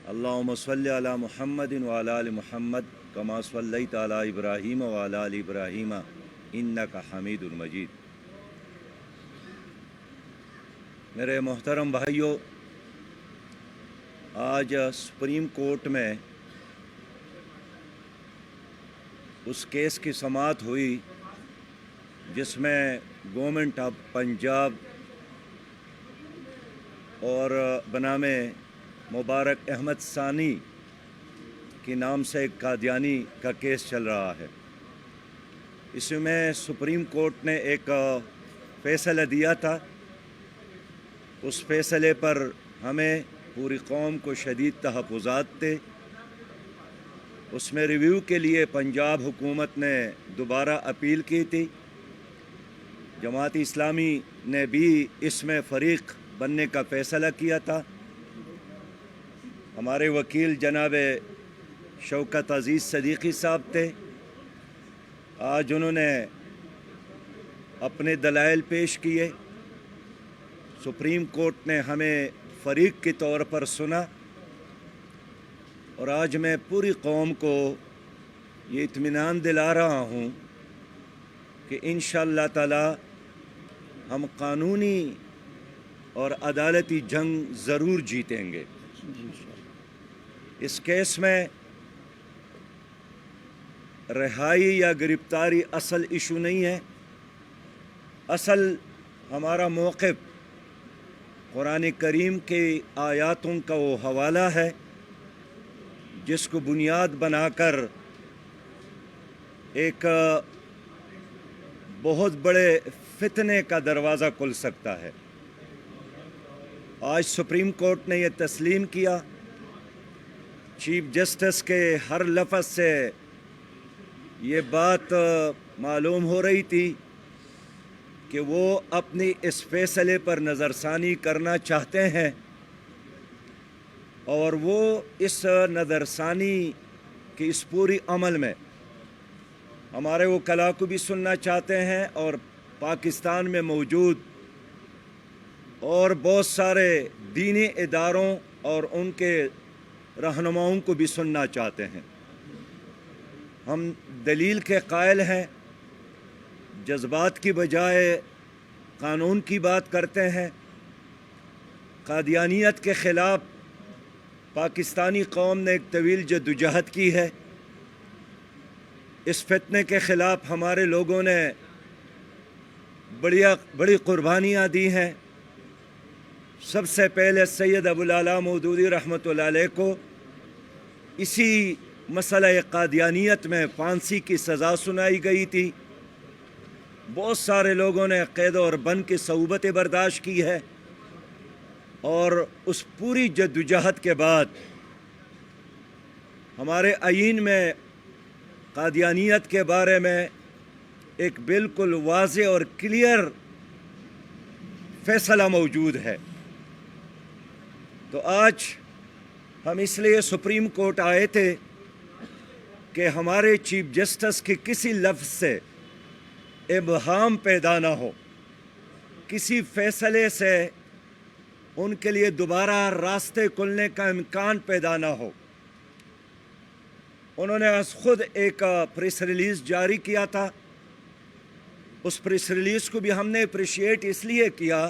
अल्लाहुम्मा सल्लि अला मुहम्मदिन व अला आलि मुहम्मद कमा सल्लैत अला इब्राहीम व अला आलि इब्राहीम इन्नका हमीदुल मजीद। मेरे मोहतरम भाइयों, आज सुप्रीम कोर्ट में उस केस की समाअत हुई जिसमें गवर्नमेंट ऑफ पंजाब और बनामे मुबारक अहमद सानी के नाम से एक कादियानी का केस चल रहा है। इसमें सुप्रीम कोर्ट ने एक फ़ैसला दिया था। उस फ़ैसले पर हमें पूरी कौम को शदीद तहफ़्फ़ुज़ात थे। उसमें रिव्यू के लिए पंजाब हुकूमत ने दोबारा अपील की थी। जमात इस्लामी ने भी इसमें फ़रीक बनने का फ़ैसला किया था। हमारे वकील जनाब शौकत अज़ीज़ सदीक़ी साहब थे। आज उन्होंने अपने दलाइल पेश किए। सुप्रीम कोर्ट ने हमें फ़रीक के तौर पर सुना और आज मैं पूरी कौम को ये इत्मीनान दिला रहा हूँ कि इंशाअल्लाह ताला हम कानूनी और अदालती जंग ज़रूर जीतेंगे। इस केस में रिहाई या गिरफ्तारी असल इशू नहीं है। असल हमारा मौक़िफ़ कुरान करीम के आयातों का वो हवाला है जिसको बुनियाद बनाकर एक बहुत बड़े फितने का दरवाज़ा खुल सकता है। आज सुप्रीम कोर्ट ने यह तस्लीम किया। चीफ जस्टिस के हर लफ्ज़ से ये बात मालूम हो रही थी कि वो अपनी इस फ़ैसले पर नज़रसानी करना चाहते हैं और वो इस नज़रसानी की इस पूरी अमल में हमारे वकला को भी सुनना चाहते हैं और पाकिस्तान में मौजूद और बहुत सारे दीनी इदारों और उनके रहनुमाओं को भी सुनना चाहते हैं। हम दलील के कायल हैं, जज्बात की बजाय कानून की बात करते हैं। कादियानियत के ख़िलाफ़ पाकिस्तानी कौम ने एक तवील जद्दोजहद की है। इस फितने के ख़िलाफ़ हमारे लोगों ने बड़ी कुर्बानियाँ दी हैं। सबसे पहले सैयद अबुल आला मौदूदी रहमतुल्लाह अलैह को इसी मसला कादियानियत में फांसी की सज़ा सुनाई गई थी। बहुत सारे लोगों ने क़ैद और बंद की सऊबतें बर्दाश्त की है और उस पूरी जद्दोजहद के बाद हमारे आईन में कादियानियत के बारे में एक बिल्कुल वाज़े और क्लियर फ़ैसला मौजूद है। तो आज हम इसलिए सुप्रीम कोर्ट आए थे कि हमारे चीफ जस्टिस के किसी लफ्ज़ से इब्हाम पैदा ना हो, किसी फ़ैसले से उनके लिए दोबारा रास्ते खुलने का इम्कान पैदा ना हो। उन्होंने आज ख़ुद एक प्रेस रिलीज़ जारी किया था। उस प्रेस रिलीज़ को भी हमने अप्रिशिएट इसलिए किया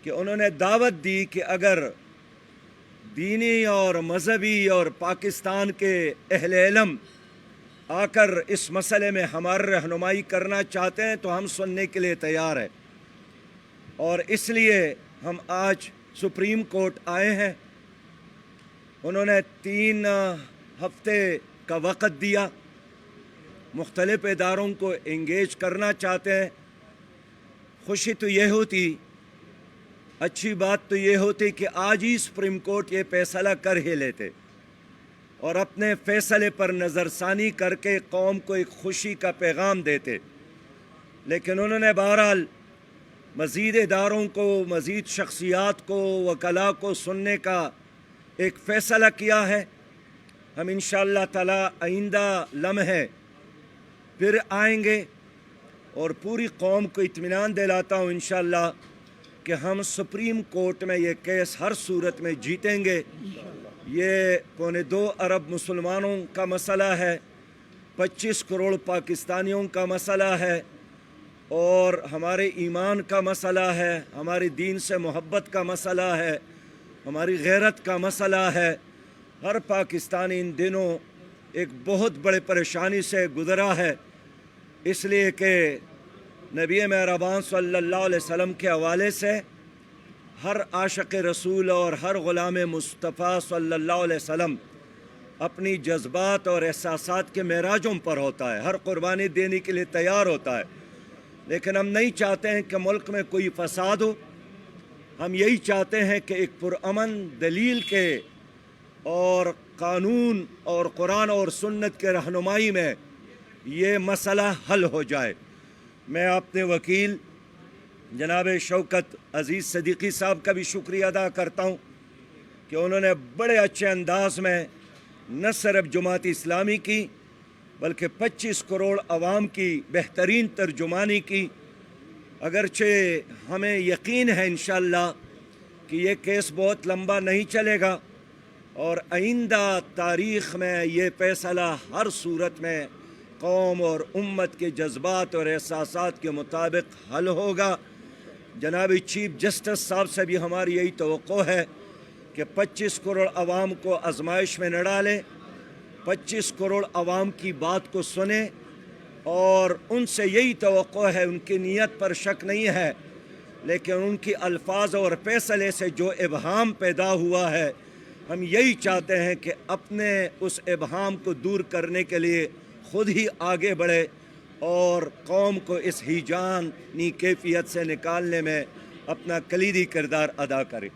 कि उन्होंने दावत दी कि अगर दीनी और मज़हबी और पाकिस्तान के अहले इल्म आकर इस मसले में हमारी रहनुमाई करना चाहते हैं तो हम सुनने के लिए तैयार हैं। और इसलिए हम आज सुप्रीम कोर्ट आए हैं। उन्होंने 3 हफ्ते का वक़्त दिया। मुख्तलिफ़ इदारों को इंगेज करना चाहते हैं। खुशी तो ये होती, अच्छी बात तो ये होती कि आज ही सुप्रीम कोर्ट ये फ़ैसला कर ही लेते और अपने फ़ैसले पर नज़रसानी करके कौम को एक खुशी का पैगाम देते। लेकिन उन्होंने बहरहाल मज़ीद इदारों को, मज़ीद शख्सियात को, वकला को सुनने का एक फ़ैसला किया है। हम इंशाअल्लाह ताला आइंदा लम्हे फिर आएंगे और पूरी कौम को इत्मीनान दिलाता हूँ इंशाअल्लाह कि हम सुप्रीम कोर्ट में ये केस हर सूरत में जीतेंगे ये 1.25 अरब मुसलमानों का मसला है, 25 करोड़ पाकिस्तानियों का मसला है, और हमारे ईमान का मसला है, हमारी दीन से मोहब्बत का मसला है, हमारी गैरत का मसला है। हर पाकिस्तानी इन दिनों एक बहुत बड़े परेशानी से गुज़रा है, इसलिए कि नबी मेहरबान सल्लल्लाहु अलैहि वसल्लम के हवाले से हर आशिक़ रसूल और हर ग़ुलाम मुस्तफ़ा सल्लल्लाहु अलैहि वसल्लम अपनी जज्बात और एहसासात के मेराजों पर होता है, हर कुर्बानी देने के लिए तैयार होता है। लेकिन हम नहीं चाहते हैं कि मुल्क में कोई फसाद हो, हम यही चाहते हैं कि एक पुरअमन दलील के और कानून और कुरान और सुन्नत के रहनुमाई में ये मसला हल हो जाए। मैं अपने वकील जनाब शौकत अज़ीज़ सदीक़ी साहब का भी शुक्रिया अदा करता हूँ कि उन्होंने बड़े अच्छे अंदाज में न सिर्फ जमात इस्लामी की बल्कि 25 करोड़ अवाम की बेहतरीन तर्जुमानी की। अगरचे हमें यकीन है इंशाअल्लाह कि ये केस बहुत लंबा नहीं चलेगा और आइंदा तारीख़ में ये फ़ैसला हर सूरत में कौम और उम्मत के जज्बात और एहसासात के मुताबिक हल होगा। जनाब चीफ जस्टिस साहब से भी हमारी यही तवक्को है कि 25 करोड़ अवाम को आजमाइश में न डालें, 25 करोड़ अवाम की बात को सुने और उनसे यही तवक्को है, उनकी नीयत पर शक नहीं है, लेकिन उनकी अल्फाज और फैसले से जो इबहाम पैदा हुआ है, हम यही चाहते हैं कि अपने उस इबहाम को दूर करने के लिए ख़ुद ही आगे बढ़े और कौम को इस हिजानी कैफियत से निकालने में अपना कलीदी किरदार अदा करे।